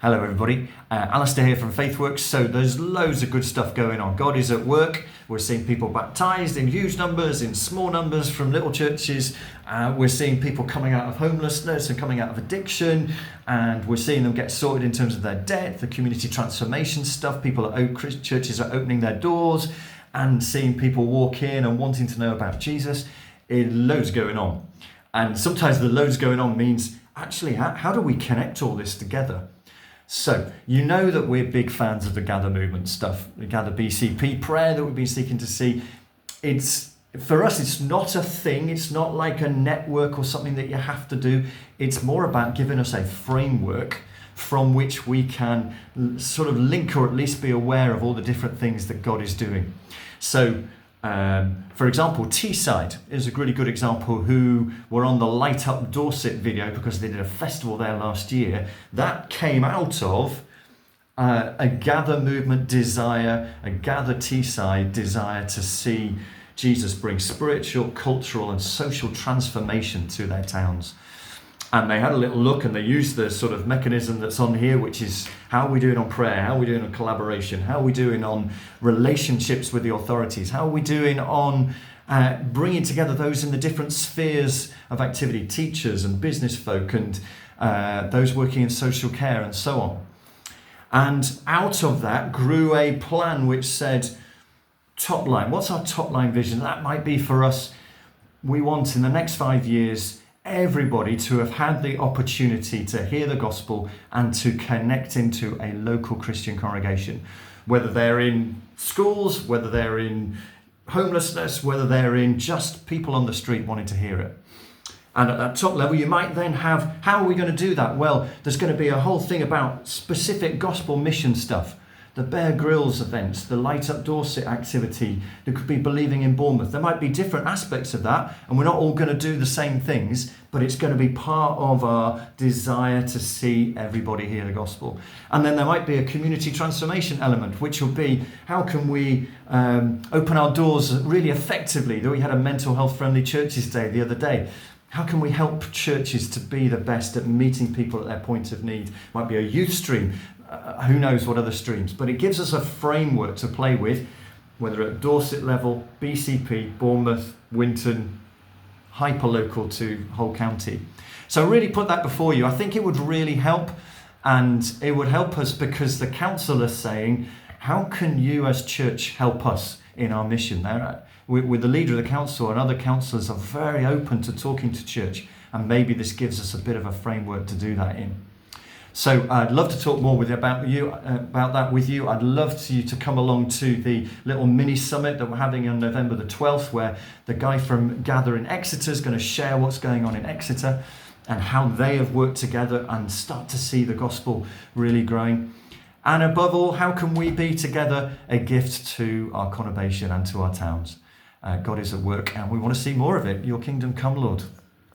Hello everybody, Alistair here from FaithWorks. So there's loads of good stuff going on. God is at work. We're seeing people baptised in huge numbers, in small numbers from little churches. We're seeing people coming out of homelessness and coming out of addiction, and we're seeing them get sorted in terms of their debt, the community transformation stuff. Churches are opening their doors and seeing people walk in and wanting to know about Jesus. Loads going on. And sometimes the loads going on means, actually, how do we connect all this together? So, you know that we're big fans of the Gather movement stuff, the Gather BCP prayer that we've been seeking to see. For us, it's not a thing. It's not like a network or something that you have to do. It's more about giving us a framework from which we can sort of link or at least be aware of all the different things that God is doing. So, for example, Teesside is a really good example, who were on the Light Up Dorset video because they did a festival there last year. That came out of a Gather movement desire, a Gather Teesside desire to see Jesus bring spiritual, cultural and social transformation to their towns. And they had a little look and they used the sort of mechanism that's on here, which is how are we doing on prayer? How are we doing on collaboration? How are we doing on relationships with the authorities? How are we doing on bringing together those in the different spheres of activity, teachers and business folk and those working in social care and so on. And out of that grew a plan which said, top line, what's our top line vision? That might be for us, we want in the next 5 years, everybody to have had the opportunity to hear the gospel and to connect into a local Christian congregation, whether they're in schools, whether they're in homelessness, whether they're in just people on the street wanting to hear it. And at that top level, you might then have, how are we going to do that? Well, there's going to be a whole thing about specific gospel mission stuff. The Bear Grylls events, the Light Up Dorset activity, there could be Believing in Bournemouth. There might be different aspects of that, and we're not all going to do the same things, but it's going to be part of our desire to see everybody hear the gospel. And then there might be a community transformation element, which will be, how can we open our doors really effectively? We had a mental health friendly churches day the other day. How can we help churches to be the best at meeting people at their point of need? Might be a youth stream. Who knows what other streams, but it gives us a framework to play with, whether at Dorset level, BCP, Bournemouth, Winton, hyperlocal to whole county. So really put that before you. I think it would really help, and it would help us because the council is saying, how can you as church help us in our mission? With the leader of the council and other councillors are very open to talking to church, and maybe this gives us a bit of a framework to do that in. So I'd love to talk more about that with you. I'd love you to come along to the little mini summit that we're having on November the 12th, where the guy from Gather in Exeter is going to share what's going on in Exeter and how they have worked together and start to see the gospel really growing. And above all, how can we be together a gift to our Conurbation and to our towns? God is at work and we want to see more of it. Your kingdom come, Lord.